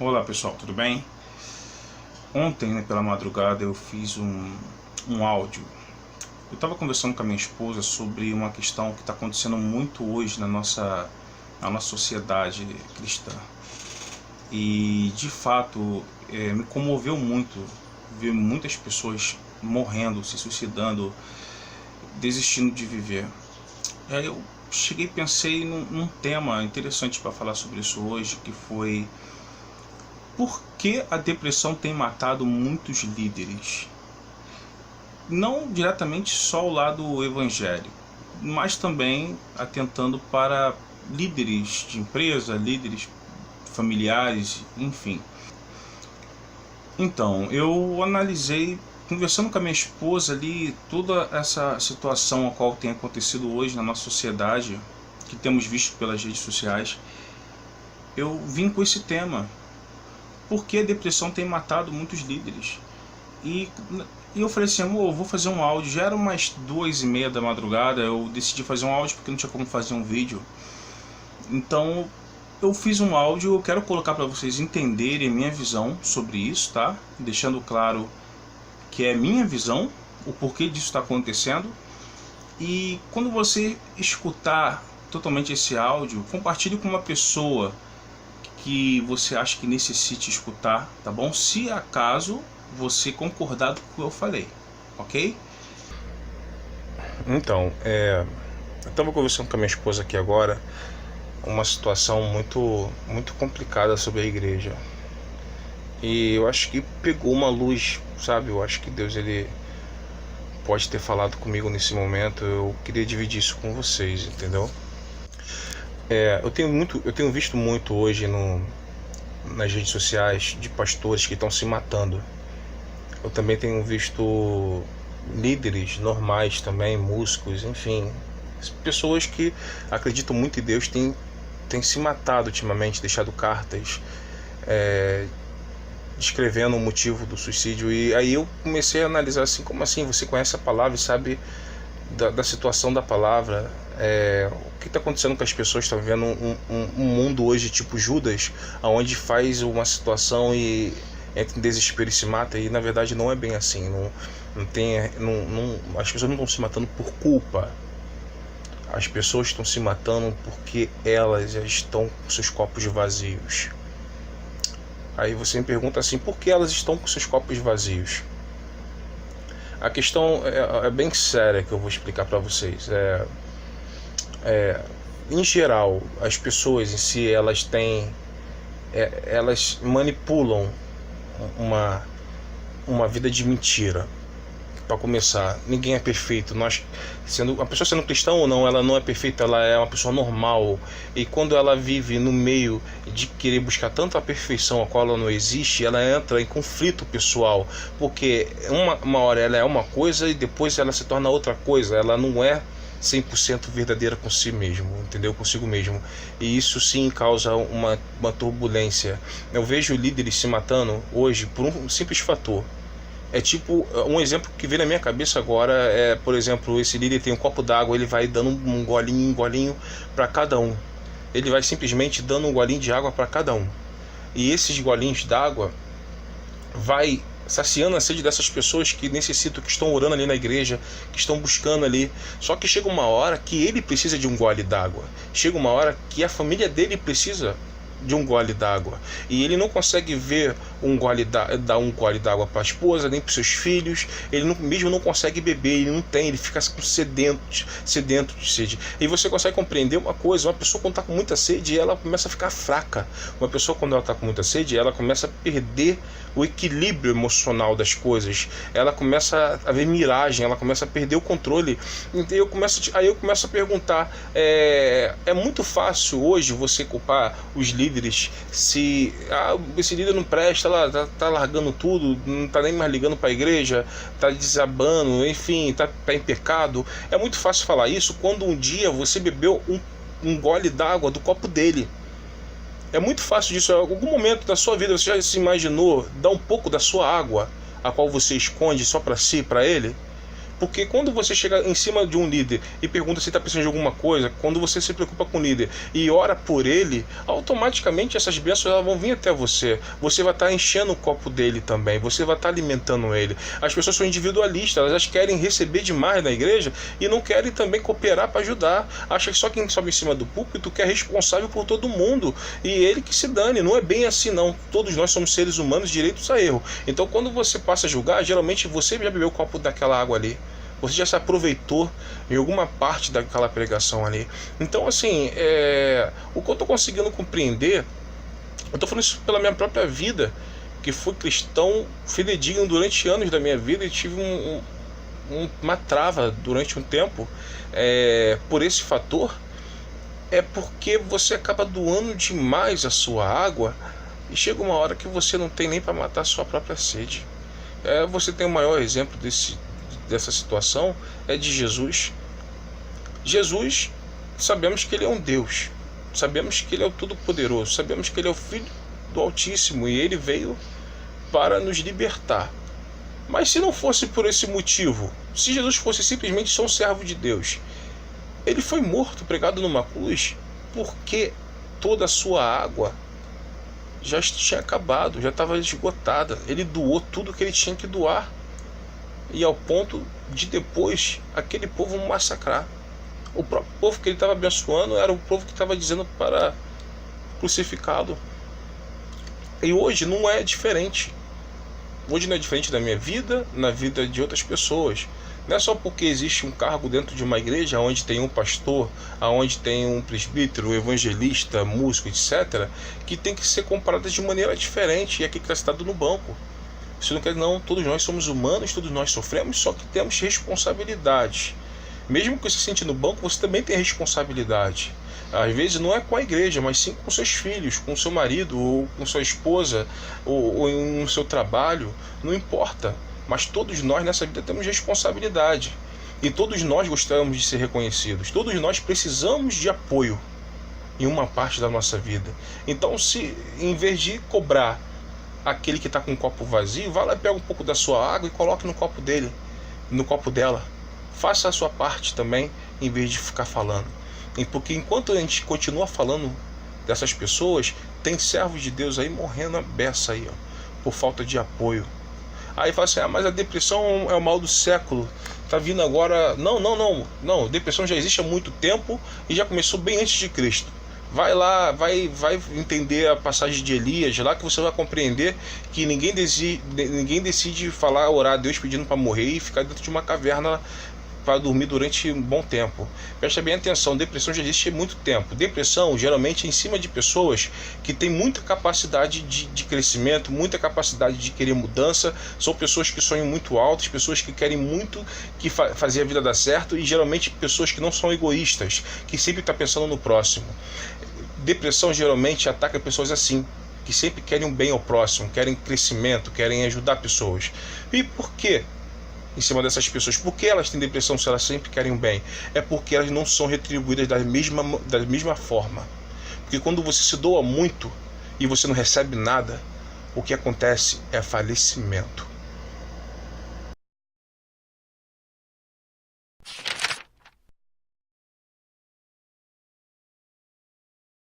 Olá pessoal, tudo bem? Ontem, pela madrugada, eu fiz um áudio. Eu estava conversando com a minha esposa sobre uma questão que está acontecendo muito hoje na nossa sociedade cristã. E, de fato, me comoveu muito ver muitas pessoas morrendo, se suicidando, desistindo de viver. E aí eu cheguei e pensei num tema interessante para falar sobre isso hoje, que foi: por que a depressão tem matado muitos líderes? Não diretamente só o lado evangélico, mas também atentando para líderes de empresa, líderes familiares, enfim. Então, eu analisei, conversando com a minha esposa ali, toda essa situação a qual tem acontecido hoje na nossa sociedade, que temos visto pelas redes sociais. Eu vim com esse tema: por que a depressão tem matado muitos líderes? E eu falei assim: amor, eu vou fazer um áudio. Já era umas 2:30 da madrugada, eu decidi fazer um áudio porque não tinha como fazer um vídeo. Então eu fiz um áudio, eu quero colocar para vocês entenderem a minha visão sobre isso, tá? Deixando claro que é minha visão, o porquê disso está acontecendo. E quando você escutar totalmente esse áudio, compartilhe com uma pessoa que você acha que necessite escutar, tá bom? Se acaso você concordar com o que eu falei, ok? Então, eu estava conversando com a minha esposa aqui agora, uma situação muito complicada sobre a igreja. E eu acho que pegou uma luz, sabe? Eu acho que Deus, ele pode ter falado comigo nesse momento. Eu queria dividir isso com vocês, entendeu? Eu tenho visto muito hoje nas redes sociais de pastores que estão se matando. Eu também tenho visto líderes normais também, músicos, enfim, pessoas que acreditam muito em Deus têm se matado ultimamente, deixado cartas descrevendo o motivo do suicídio. E aí eu comecei a analisar assim: como assim? Você conhece a palavra e sabe da situação da palavra? O que está acontecendo com as pessoas? Estão vivendo um mundo hoje tipo Judas, onde faz uma situação e entra em desespero e se mata. E na verdade não é bem assim. As pessoas não estão se matando por culpa. As pessoas estão se matando porque elas já estão com seus copos vazios. Aí você me pergunta assim: por que elas estão com seus copos vazios? A questão é bem séria, que eu vou explicar para vocês. Em geral, as pessoas em si, elas manipulam uma vida de mentira. Para começar, ninguém é perfeito. A pessoa sendo cristã ou não, ela não é perfeita, ela é uma pessoa normal. E quando ela vive no meio de querer buscar tanto a perfeição a qual ela não existe, ela entra em conflito pessoal, porque uma hora ela é uma coisa e depois ela se torna outra coisa. Ela não é 100% verdadeira com si mesmo, entendeu? Consigo mesmo. E isso sim causa uma turbulência. Eu vejo líderes se matando hoje por um simples fator. Tipo, um exemplo que vem na minha cabeça agora por exemplo, esse líder tem um copo d'água, ele vai dando um golinho para cada um. Ele vai simplesmente dando um golinho de água para cada um. E esses golinhos d'água vai saciando a sede dessas pessoas que necessitam, que estão orando ali na igreja, que estão buscando ali. Só que chega uma hora que ele precisa de um gole d'água. Chega uma hora que a família dele precisa de um gole d'água. E ele não consegue ver dar um gole d'água para a esposa, nem para os seus filhos. Ele mesmo não consegue beber, ele fica sedento de sede. E você consegue compreender uma coisa: uma pessoa quando está com muita sede, ela começa a ficar fraca. Uma pessoa quando ela está com muita sede, ela começa a perder o equilíbrio emocional das coisas. Ela começa a ver miragem, ela começa a perder o controle. Aí eu começo a perguntar: é muito fácil hoje você culpar os líderes se esse líder não presta, tá largando tudo, não tá nem mais ligando para a igreja, tá desabando, enfim, tá em pecado. É muito fácil falar isso quando um dia você bebeu um gole d'água do copo dele. É muito fácil disso. Em algum momento da sua vida você já se imaginou dar um pouco da sua água, a qual você esconde só para si, para ele? Porque quando você chega em cima de um líder e pergunta se está precisando de alguma coisa, quando você se preocupa com o líder e ora por ele, automaticamente essas bênçãos elas vão vir até você. Você vai estar enchendo o copo dele também, você vai estar alimentando ele. As pessoas são individualistas, elas querem receber demais na igreja e não querem também cooperar para ajudar. Acha que só quem sobe em cima do púlpito que é responsável por todo mundo e ele que se dane. Não é bem assim não. Todos nós somos seres humanos direitos a erro. Então quando você passa a julgar, geralmente você já bebeu o copo daquela água ali. Você já se aproveitou em alguma parte daquela pregação ali. Então, assim, o que eu estou conseguindo compreender, eu estou falando isso pela minha própria vida, que fui cristão fidedigno durante anos da minha vida e tive uma trava durante um tempo por esse fator, é porque você acaba doando demais a sua água e chega uma hora que você não tem nem para matar a sua própria sede. Você tem o maior exemplo dessa situação é de Jesus. Jesus, sabemos que ele é um Deus, sabemos que ele é o Todo-Poderoso, sabemos que ele é o Filho do Altíssimo e ele veio para nos libertar. Mas se não fosse por esse motivo, se Jesus fosse simplesmente só um servo de Deus, ele foi morto, pregado numa cruz, porque toda a sua água já tinha acabado, já estava esgotada. Ele doou tudo que ele tinha que doar. E ao ponto de depois aquele povo massacrar. O próprio povo que ele estava abençoando era o povo que estava dizendo para crucificá-lo. E hoje não é diferente. Hoje não é diferente da minha vida, na vida de outras pessoas. Não é só porque existe um cargo dentro de uma igreja onde tem um pastor, onde tem um presbítero, um evangelista, músico, etc., que tem que ser comparado de maneira diferente e aqui que está sentado no banco. Isso não quer não, todos nós somos humanos, todos nós sofremos, só que temos responsabilidade. Mesmo que você se sente no banco, você também tem responsabilidade. Às vezes não é com a igreja, mas sim com seus filhos, com seu marido, ou com sua esposa, ou no seu trabalho, não importa. Mas todos nós nessa vida temos responsabilidade. E todos nós gostamos de ser reconhecidos. Todos nós precisamos de apoio em uma parte da nossa vida. Então, se em vez de cobrar aquele que está com o copo vazio, vai lá e pega um pouco da sua água e coloque no copo dele, no copo dela. Faça a sua parte também, em vez de ficar falando. Porque enquanto a gente continua falando dessas pessoas, tem servos de Deus aí morrendo a beça aí, ó, por falta de apoio. Aí fala assim, mas a depressão é o mal do século, tá vindo agora. Não, depressão já existe há muito tempo e já começou bem antes de Cristo. Vai lá, vai entender a passagem de Elias, lá que você vai compreender que ninguém decide falar, orar a Deus pedindo para morrer e ficar dentro de uma caverna para dormir durante um bom tempo. Presta bem atenção, depressão já existe há muito tempo. Depressão geralmente é em cima de pessoas que têm muita capacidade de crescimento, muita capacidade de querer mudança, são pessoas que sonham muito alto, pessoas que querem muito fazer a vida dar certo e geralmente pessoas que não são egoístas, que sempre estão pensando no próximo. Depressão geralmente ataca pessoas assim, que sempre querem um bem ao próximo, querem crescimento, querem ajudar pessoas. E por quê? Em cima dessas pessoas, por que elas têm depressão se elas sempre querem o bem? É porque elas não são retribuídas da mesma forma. Porque quando você se doa muito e você não recebe nada, o que acontece é falecimento.